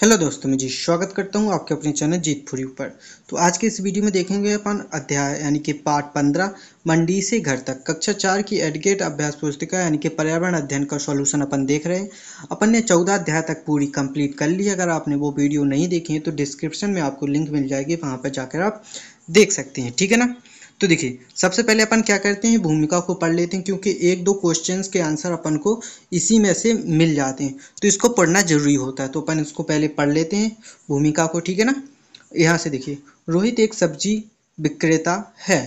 Hello दोस्तों, मैं जी स्वागत करता हूं आपके अपने चैनल जीत फॉर यू पर। तो आज के इस वीडियो में देखेंगे अपन अध्याय यानी कि पार्ट 15 मंडी से घर तक कक्षा 4 की एडगेट अभ्यास पुस्तिका यानी कि पर्यावरण अध्ययन का सॉल्यूशन अपन देख रहे हैं। अपन ने 14 अध्याय तक पूरी कंप्लीट कर ली। अगर आपने वो वीडियो नहीं देखी है तो डिस्क्रिप्शन में आपको लिंक मिल जाएगी, वहाँ पर जाकर आप देख सकते हैं। ठीक है ना। तो देखिए, सबसे पहले अपन क्या करते हैं, भूमिका को पढ़ लेते हैं, क्योंकि एक दो क्वेश्चंस के आंसर अपन को इसी में से मिल जाते हैं, तो इसको पढ़ना जरूरी होता है। तो अपन इसको पहले पढ़ लेते हैं भूमिका को। ठीक है ना। यहाँ से देखिए, रोहित एक सब्जी विक्रेता है।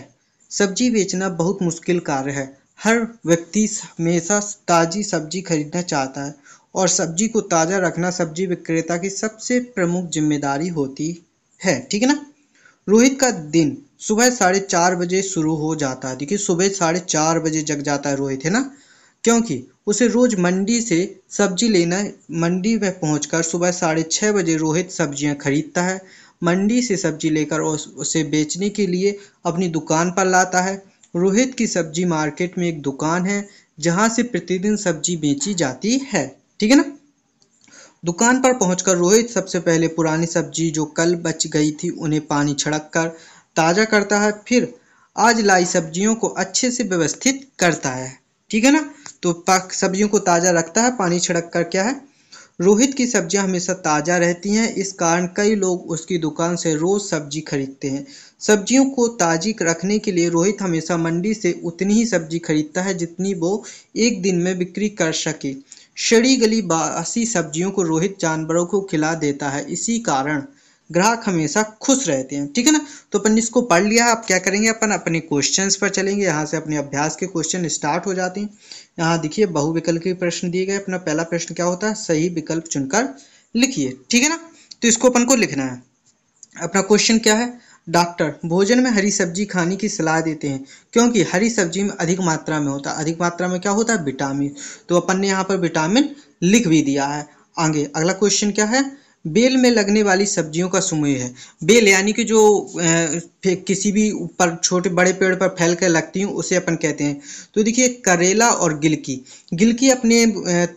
सब्जी बेचना बहुत मुश्किल कार्य है। हर व्यक्ति हमेशा ताज़ी सब्जी खरीदना चाहता है और सब्जी को ताज़ा रखना सब्जी विक्रेता की सबसे प्रमुख जिम्मेदारी होती है। ठीक है ना। रोहित का दिन सुबह 4:30 बजे शुरू हो जाता है। देखिए, सुबह 4:30 बजे जग जाता है रोहित, है ना, क्योंकि उसे रोज मंडी से सब्जी लेना। मंडी में पहुंचकर सुबह 6:30 बजे रोहित सब्जियां खरीदता है। मंडी से सब्जी लेकर उसे बेचने के लिए अपनी दुकान पर लाता है। रोहित की सब्जी मार्केट में एक दुकान है जहां से प्रतिदिन सब्जी बेची जाती है। ठीक है ना। दुकान पर पहुंचकर रोहित सबसे पहले पुरानी सब्जी जो कल बच गई थी उन्हें पानी छिड़क कर ताज़ा करता है। फिर आज लाई सब्जियों को अच्छे से व्यवस्थित करता है। ठीक है ना। तो सब्जियों को ताज़ा रखता है, पानी छिड़क कर। क्या है, रोहित की सब्जियां हमेशा ताज़ा रहती हैं, इस कारण कई लोग उसकी दुकान से रोज सब्जी खरीदते हैं। सब्जियों को ताज़ी रखने के लिए रोहित हमेशा मंडी से उतनी ही सब्जी खरीदता है जितनी वो एक दिन में बिक्री कर सके। सड़ी गली बासी सब्जियों को रोहित जानवरों को खिला देता है, इसी कारण ग्राहक हमेशा खुश रहते हैं। ठीक है ना। तो अपन इसको पढ़ लिया। आप क्या करेंगे, अपन अपने क्वेश्चंस पर चलेंगे। यहाँ से अपने अभ्यास के क्वेश्चन स्टार्ट हो जाते हैं। यहाँ देखिए, बहुविकल्पीय प्रश्न दिए गए। अपना पहला प्रश्न क्या होता है, सही विकल्प चुनकर लिखिए। ठीक है ना। तो इसको अपन को लिखना है। अपना क्वेश्चन क्या है, डॉक्टर भोजन में हरी सब्जी खाने की सलाह देते हैं क्योंकि हरी सब्जी में अधिक मात्रा में होता है। अधिक मात्रा में क्या होता है, विटामिन। तो अपन ने यहाँ पर विटामिन लिख भी दिया है। आगे अगला क्वेश्चन क्या है, बेल में लगने वाली सब्जियों का समूह है। बेल यानी कि जो किसी भी ऊपर छोटे बड़े पेड़ पर फैल कर लगती हूँ उसे अपन कहते हैं। तो देखिए, करेला और गिलकी। गिलकी अपने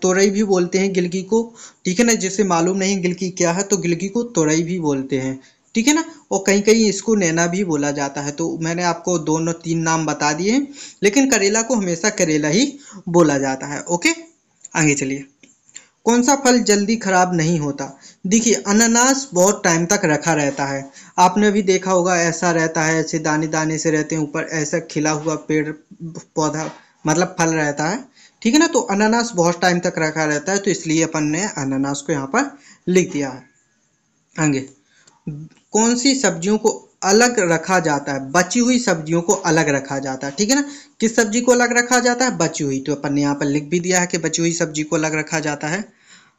तोरई भी बोलते हैं गिलकी को। ठीक है ना। जिसे मालूम नहीं गिलकी क्या है, तो गिलकी को तोरई भी बोलते हैं। ठीक है ना। और कहीं कहीं इसको नैना भी बोला जाता है। तो मैंने आपको दोनों तीन नाम बता दिए हैं, लेकिन करेला को हमेशा करेला ही बोला जाता है। ओके, आगे चलिए। कौन सा फल जल्दी खराब नहीं होता। देखिए, अनानास बहुत टाइम तक रखा रहता है। आपने भी देखा होगा, ऐसा रहता है, ऐसे दाने दाने से रहते हैं, ऊपर ऐसा खिला हुआ पेड़ पौधा मतलब फल रहता है। ठीक है ना। तो अनानास बहुत टाइम तक रखा रहता है, तो इसलिए अपन ने अनानास को यहाँ पर लिख दिया है। आगे, कौन सी सब्जियों को अलग रखा जाता है, बची हुई सब्जियों को अलग रखा जाता है। ठीक है ना। किस सब्जी को अलग रखा जाता है, बची हुई। तो अपन ने यहाँ पर लिख भी दिया है कि बची हुई सब्जी को अलग रखा जाता है।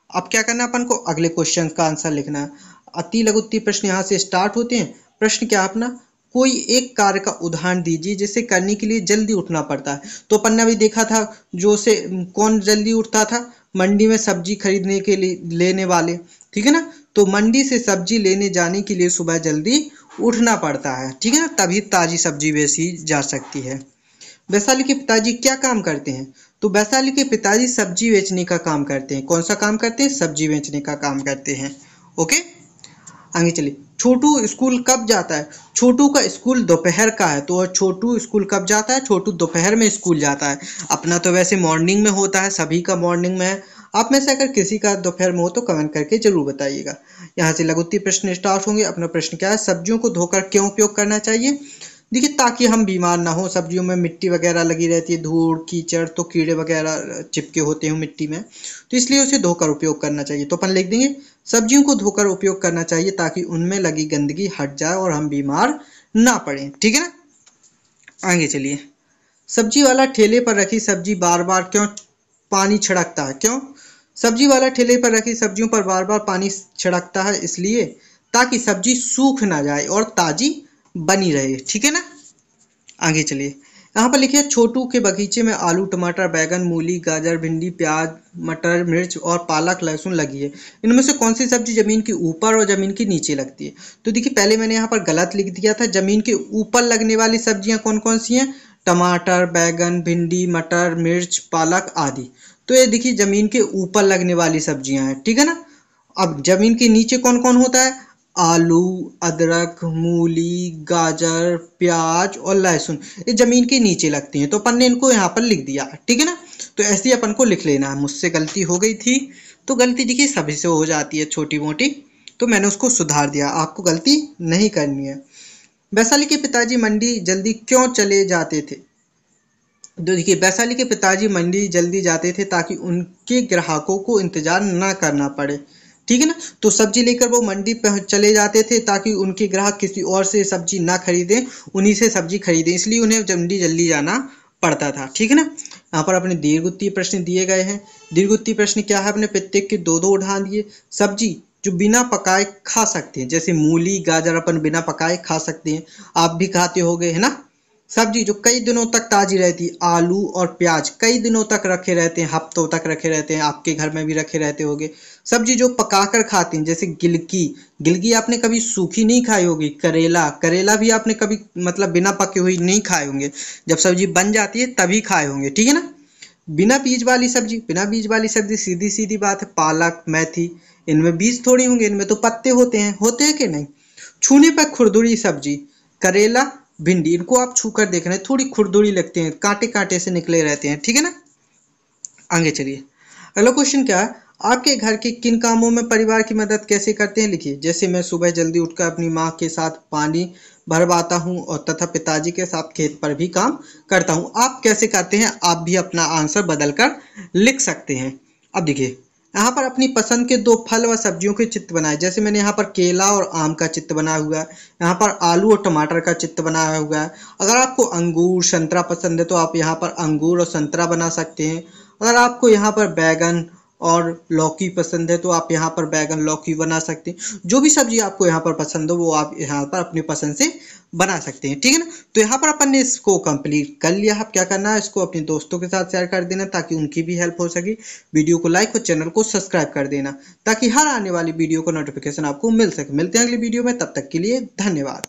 अब क्या करना है, अपन को अगले क्वेश्चन का आंसर लिखना है। अति लघु उत्तरीय प्रश्न यहाँ से स्टार्ट होते हैं। प्रश्न क्या है अपना, कोई एक कार्य का उदाहरण दीजिए जिसे करने के लिए जल्दी उठना पड़ता है। तो अपन ने अभी देखा था, जो से कौन जल्दी उठता था, मंडी में सब्जी खरीदने के लिए लेने वाले। ठीक है ना। तो मंडी से सब्जी लेने जाने के लिए सुबह जल्दी उठना पड़ता है। ठीक है ना, तभी ताजी सब्जी बेची जा सकती है। वैशाली के पिताजी क्या काम करते हैं। तो वैशाली के पिताजी सब्जी बेचने का काम करते हैं। कौन सा काम करते हैं, सब्जी बेचने का काम करते हैं। ओके, आगे चलिए। छोटू स्कूल कब जाता है। छोटू का स्कूल दोपहर का है। तो छोटू स्कूल कब जाता है, छोटू दोपहर में स्कूल जाता है। अपना तो वैसे मॉर्निंग में होता है, सभी का मॉर्निंग में है। आप में से अगर किसी का दोपहर में हो तो कमेंट करके जरूर बताइएगा। यहाँ से लघु उत्तरीय प्रश्न स्टार्ट होंगे। अपना प्रश्न क्या है, सब्जियों को धोकर क्यों उपयोग करना चाहिए। देखिए, ताकि हम बीमार ना हो। सब्जियों में मिट्टी वगैरह लगी रहती है, धूल कीचड़, तो कीड़े वगैरह चिपके होते हैं मिट्टी में, तो इसलिए उसे धोकर उपयोग करना चाहिए। तो अपन लिख देंगे, सब्जियों को धोकर उपयोग करना चाहिए ताकि उनमें लगी गंदगी हट जाए और हम बीमार ना पड़े। ठीक है ना। आगे चलिए। सब्जी वाला ठेले पर रखी सब्जी बार बार क्यों पानी छिड़कता है। क्यों, सब्जी वाला ठेले पर रखी सब्जियों पर बार बार पानी छिड़कता है, इसलिए ताकि सब्जी सूख ना जाए और ताजी बनी रहे। ठीक है ना। आगे चलिए। यहाँ पर लिखिए, छोटू के बगीचे में आलू टमाटर बैगन मूली गाजर भिंडी प्याज मटर मिर्च और पालक लहसुन लगी है। इनमें से कौन सी सब्जी जमीन के ऊपर और जमीन के नीचे लगती है। तो देखिए, पहले मैंने यहाँ पर गलत लिख दिया था। जमीन के ऊपर लगने वाली सब्जियां कौन कौन सी हैं, टमाटर बैगन भिंडी मटर मिर्च पालक आदि। तो ये देखिए, जमीन के ऊपर लगने वाली सब्जियां हैं। ठीक है ना। अब जमीन के नीचे कौन कौन होता है? आलू, अदरक, मूली, गाजर, प्याज और लहसुन, ये जमीन के नीचे लगती हैं। तो अपन ने इनको यहाँ पर लिख दिया, ठीक है ना। तो ऐसे ही अपन को लिख लेना है। मुझसे गलती हो गई थी, तो गलती देखिए सभी से हो जाती है छोटी मोटी, तो मैंने उसको सुधार दिया। आपको गलती नहीं करनी है। वैशाली के पिताजी मंडी जल्दी क्यों चले जाते थे? तो देखिए वैशाली के पिताजी मंडी जल्दी जाते थे ताकि उनके ग्राहकों को इंतजार ना करना पड़े, ठीक है ना। तो सब्जी लेकर वो मंडी पे चले जाते थे ताकि उनके ग्राहक किसी और से सब्जी ना खरीदें, उन्हीं से सब्जी खरीदें, इसलिए उन्हें मंडी जल्दी जाना पड़ता था, ठीक है ना। यहाँ पर अपने दीर्घ प्रश्न दिए गए हैं। दीर्घ प्रश्न क्या है? अपने प्रत्येक के दो दो उदाहरण दिए। सब्जी जो बिना पकाए खा सकते हैं, जैसे मूली गाजर अपन बिना पकाए खा सकते हैं, आप भी खाते होगे, है ना। सब्जी जो कई दिनों तक ताजी रहती, आलू और प्याज कई दिनों तक रखे रहते हैं, हफ्तों तक रखे रहते हैं, आपके घर में भी रखे रहते होंगे। सब्जी जो पकाकर खाते हैं, जैसे गिलकी, गिलकी आपने कभी सूखी नहीं खाई होगी। करेला, करेला भी आपने कभी मतलब बिना पके हुई नहीं खाए होंगे, जब सब्जी बन जाती है तभी खाए होंगे, ठीक है ना। बिना बीज वाली सब्जी, बिना बीज वाली सब्जी सीधी सीधी बात है, पालक मेथी, इनमें बीज थोड़ी होंगे, इनमें तो पत्ते होते हैं कि नहीं। छूने पर खुरदुरी सब्जी, करेला भिंडी, इनको आप छू कर देख रहे हैं, थोड़ी खुरदुरी लगते हैं, कांटे कांटे से निकले रहते हैं, ठीक है ना। आगे चलिए। अगला क्वेश्चन क्या है? आपके घर के किन कामों में परिवार की मदद कैसे करते हैं? लिखिए। जैसे मैं सुबह जल्दी उठकर अपनी माँ के साथ पानी भरवाता हूँ और तथा पिताजी के साथ खेत पर भी काम करता हूँ। आप कैसे करते हैं? आप भी अपना आंसर बदल कर लिख सकते हैं। अब देखिए, यहाँ पर अपनी पसंद के दो फल व सब्जियों के चित्र बनाए। जैसे मैंने यहाँ पर केला और आम का चित्र बनाया हुआ है, यहाँ पर आलू और टमाटर का चित्र बनाया हुआ है। अगर आपको अंगूर संतरा पसंद है तो आप यहाँ पर अंगूर और संतरा बना सकते हैं। अगर आपको यहाँ पर बैगन और लौकी पसंद है तो आप यहाँ पर बैगन लौकी बना सकते हैं। जो भी सब्जी आपको यहाँ पर पसंद हो वो आप यहाँ पर अपनी पसंद से बना सकते हैं, ठीक है ना। तो यहाँ पर अपन ने इसको कंप्लीट कर लिया। अब क्या करना है, इसको अपने दोस्तों के साथ शेयर कर देना ताकि उनकी भी हेल्प हो सके। वीडियो को लाइक और चैनल को सब्सक्राइब कर देना ताकि हर आने वाली वीडियो का नोटिफिकेशन आपको मिल सके। मिलते हैं अगली वीडियो में, तब तक के लिए धन्यवाद।